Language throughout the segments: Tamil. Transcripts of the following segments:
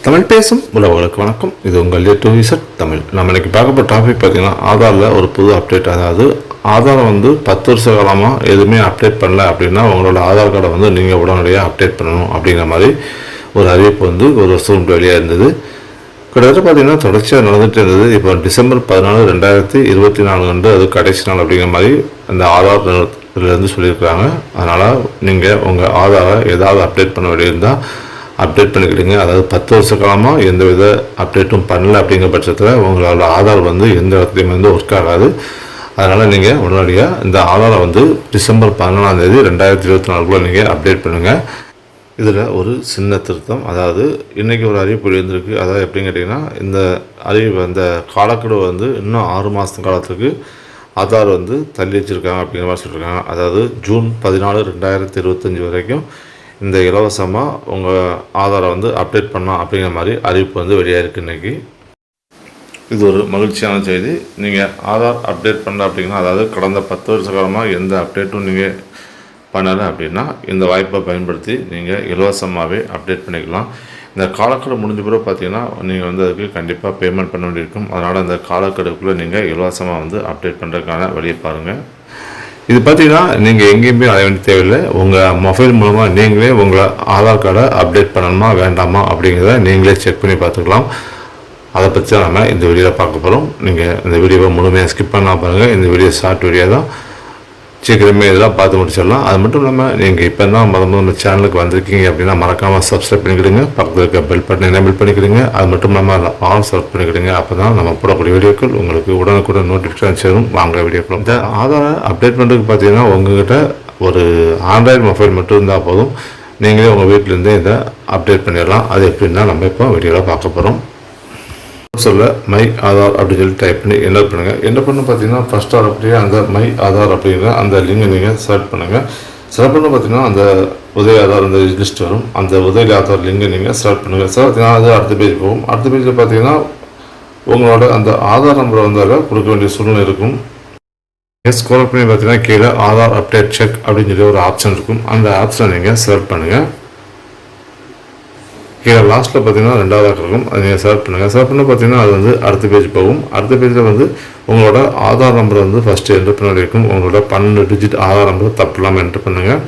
தமிழ் பேசும் உறவுகளுக்கு வணக்கம். இது உங்கள் A2Z தமிழ். நம்ம இன்னைக்கு பார்க்க போகிற டாபிக் பார்த்தீங்கன்னா, ஆதாரில் ஒரு புது அப்டேட். அதாவது ஆதாரம் 10 வருஷ காலமாக எதுவுமே அப்டேட் பண்ணல அப்படின்னா உங்களோட ஆதார் கார்டை நீங்கள் உடனடியாக அப்டேட் பண்ணணும் அப்படிங்கிற மாதிரி ஒரு அறிவிப்பு ஒரு வருஷம் வெளியாக இருந்தது. கிட்டத்தட்ட பார்த்தீங்கன்னா தொடர்ச்சியாக நடந்துகிட்டு இருந்தது. இப்போ டிசம்பர் 14, 2024 அது கடைசி நாள் அப்படிங்கிற மாதிரி அந்த ஆதார் நிறுவனத்திலேருந்து சொல்லியிருக்கிறாங்க. அதனால் நீங்கள் உங்கள் ஆதாரை ஏதாவது அப்டேட் பண்ண வேண்டியிருந்தால் அப்டேட் பண்ணிக்கிடுங்க. அதாவது 10 வருஷ காலமாக எந்த வித அப்டேட்டும் பண்ணல அப்படிங்கிற பட்சத்தில் உங்களோட ஆதார் எந்த இடத்துலையும் ஒர்க் ஆகாது. அதனால் நீங்கள் உடனடியாக இந்த ஆதாரை டிசம்பர் 14, 2024 நீங்கள் அப்டேட் பண்ணுங்கள். இதில் ஒரு சின்ன திருத்தம், அதாவது இன்றைக்கி ஒரு அறிவிப்பு இருந்திருக்கு. அதாவது எப்படின்னு கேட்டிங்கன்னா, இந்த அறிவிப்பு அந்த காலக்கெடு இன்னும் 6 மாதம் காலத்துக்கு ஆதார் தள்ளி வச்சுருக்காங்க அப்படிங்கிற மாதிரி சொல்லியிருக்காங்க. அதாவது ஜூன் 14, 2025 வரைக்கும் இந்த இலவசமாக உங்கள் ஆதாரை அப்டேட் பண்ணலாம் அப்படிங்கிற மாதிரி அறிவிப்பு வெளியாக இருக்குது இன்றைக்கி. இது ஒரு மகிழ்ச்சியான செய்தி. நீங்கள் ஆதார் அப்டேட் பண்ணல அப்படின்னா, அதாவது கடந்த 10 வருஷ காலமாக எந்த அப்டேட்டும் நீங்கள் பண்ணலை அப்படின்னா இந்த வாய்ப்பை பயன்படுத்தி நீங்கள் இலவசமாகவே அப்டேட் பண்ணிக்கலாம். இந்த காலக்கெடு முடிஞ்ச பிறகு பார்த்தீங்கன்னா நீங்கள் அதுக்கு கண்டிப்பாக பேமெண்ட் பண்ண வேண்டியிருக்கும். அதனால் அந்த காலக்கெடுக்குள்ளே நீங்கள் இலவசமாக அப்டேட் பண்ணுறதுக்கான வழியை பாருங்கள். இது பார்த்தீங்கன்னா நீங்கள் எங்கேயுமே அலைய வேண்டிய தேவையில்லை. உங்கள் மொபைல் மூலமாக நீங்களே உங்களை ஆதார் கார்டை அப்டேட் பண்ணணுமா வேண்டாமா அப்படிங்கிறத நீங்களே செக் பண்ணி பார்த்துக்கலாம். அதை பற்றி தான் நம்ம இந்த வீடியோவில் பார்க்க போகிறோம். நீங்கள் இந்த வீடியோவை முழுமையாக ஸ்கிப் பண்ணால் பாருங்கள். இந்த வீடியோ ஷார்ட் வீடியோ தான், சீக்கிரமே இதெல்லாம் பார்த்து முடிச்சிடலாம். அது மட்டும் இல்லாமல் நீங்கள் இப்போ தான் நம்ம சேனலுக்கு வந்திருக்கீங்க அப்படின்னா மறக்காமல் சப்ஸ்கிரைப் பண்ணிக்கிடுங்க. பக்கத்தில் இருக்க பெல் பட்டனை எனேபிள் பண்ணிக்கிடுங்க. அது மட்டும் இல்லாமல் ஆல் செலக்ட் பண்ணிக்கிடுங்க. அப்போ தான் நம்ம போடக்கூடிய வீடியோக்கள் உங்களுக்கு உடனுக்குடன் நோட்டிஃபிகேஷன் சேரும். வாங்க வீடியோக்கள். இந்த ஆதாரை அப்டேட் பண்ணுறதுக்கு பார்த்தீங்கன்னா உங்கள்கிட்ட ஒரு ஆண்ட்ராய்டு மொபைல் மட்டும் இருந்தால் போதும். நீங்களே உங்கள் வீட்டிலேருந்தே இதை அப்டேட் பண்ணிடலாம். அது எப்படின்னா நம்ம இப்போ வீடியோவில் பார்க்க போகிறோம். சொல்ல மை ஆதார் அப்படின்னு சொல்லி டைப் பண்ணி என்டர் பண்ணுங்கள். என்ன பண்ண பார்த்தீங்கன்னா ஃபஸ்ட் அப்படியே அந்த மை ஆதார் அப்படிங்கிற அந்த லிங்கை நீங்கள் செலக்ட் பண்ணுங்கள். செலக்ட் பண்ண பார்த்தீங்கன்னா அந்த உதய ஆதார் அந்த லிஸ்ட் வரும். அந்த உதய ஆதார் லிங்கை நீங்கள் செலக்ட் பண்ணுங்கள். பார்த்தீங்கன்னா அது அடுத்த பேஜ் போகும். அடுத்த பேஜில் பார்த்தீங்கன்னா உங்களோட அந்த ஆதார் நம்பரை அதில் கொடுக்க வேண்டிய சூழ்நிலை இருக்கும். ஸ்க்ரோல் பண்ணி பார்த்தீங்கன்னா கீழே ஆதார் அப்டேட் செக் அப்படின்னு சொல்லி ஒரு ஆப்ஷன் இருக்கும். அந்த ஆப்ஷனை நீங்கள் செலக்ட் பண்ணுங்கள். கீழே லாஸ்ட்டில் பார்த்தீங்கன்னா 2வது இருக்கும். அதை நீங்கள் செலக்ட் பண்ணுங்கள். செலக்ட் பண்ண பார்த்தீங்கன்னா அது அடுத்த பேஜ் போகும். அடுத்த பேஜில் உங்களோட ஆதார் நம்பரை ஃபஸ்ட்டு என்ட்ரு பண்ண இருக்கும். உங்களோட 12 டிஜிட் ஆதார் நம்பர் தப்பு இல்லாமல் என்ட்ரு பண்ணுங்கள்.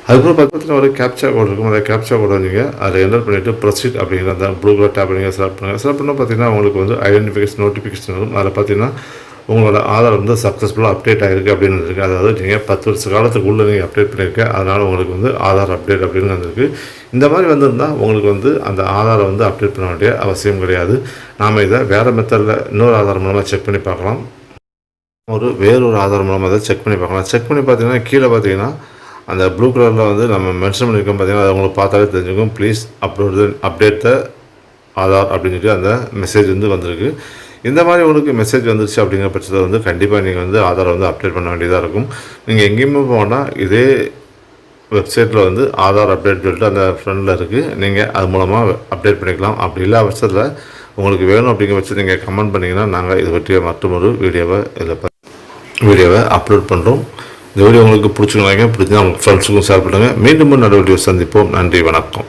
அதுக்கப்புறம் பார்த்தீங்கன்னா ஒரு கேப்சா கோட் இருக்கும். அந்த கேப்சா கோடை நீங்கள் அதை என்டர் பண்ணிவிட்டு ப்ரொசீட் அப்படிங்கிற அந்த ப்ளூ கலர் டேப் நீங்கள் செலக்ட் பண்ணுங்கள். செலக்ட் பண்ணால் பார்த்தீங்கன்னா உங்களுக்கு ஐடென்டிஃபிகேஷன் நோட்டிஃபிகேஷன் வரும். அதில் பார்த்தீங்கன்னா உங்களோட ஆதார் சக்ஸஸ்ஃபுல்லாக அப்டேட் ஆகிருக்கு அப்படின்னு இருக்குது. அதாவது நீங்கள் 10 வருஷ காலத்துக்குள்ளே நீங்கள் அப்டேட் பண்ணியிருக்க, அதனால் உங்களுக்கு ஆதார் அப்டேட் அப்படின்னு வந்திருக்கு. இந்த மாதிரி வந்திருந்தால் உங்களுக்கு அந்த ஆதாரை அப்டேட் பண்ண வேண்டிய அவசியம் கிடையாது. நாம் இதை வேறு மெத்தடில் இன்னொரு ஆதார் மூலமாக செக் பண்ணி பார்க்கலாம். வேறொரு ஆதார் மூலமாக அதை செக் பண்ணி பார்க்கலாம். செக் பண்ணி பார்த்தீங்கன்னா கீழே பார்த்தீங்கன்னா அந்த ப்ளூ கலரில் நம்ம மென்ஷன் பண்ணியிருக்கோம். பார்த்தீங்கன்னா அதை உங்களுக்கு பார்த்தாலே தெரிஞ்சுக்கும். ப்ளீஸ் அப்டேட் த ஆதார் அப்படின்னு சொல்லி அந்த மெசேஜ் வந்திருக்கு. இந்த மாதிரி உங்களுக்கு மெசேஜ் வந்துருச்சு அப்படிங்கிற பட்சத்தில் கண்டிப்பாக நீங்கள் ஆதாரை அப்டேட் பண்ண வேண்டியதாக இருக்கும். நீங்கள் எங்கேயுமே போனால் இதே வெப்சைட்டில் ஆதார் அப்டேட் சொல்லிட்டு அந்த ஃப்ரெண்டில் இருக்குது. நீங்கள் அது மூலமாக அப்டேட் பண்ணிக்கலாம். அப்படி இல்லாத பட்சத்தில் உங்களுக்கு வேணும் அப்படிங்கிற பட்சத்தில் நீங்கள் கமெண்ட் பண்ணிங்கன்னா நாங்கள் இதை பற்றிய மற்றொரு வீடியோவை அப்லோட் பண்ணுறோம். இந்த வீடியோ உங்களுக்கு பிடிச்சிருந்தாங்க. பிடிச்சா உங்கள் ஃப்ரெண்ட்ஸுக்கும் ஷேர் பண்ணுங்கள். மீண்டும் நல்ல வீடியோ சந்திப்போம். நன்றி, வணக்கம்.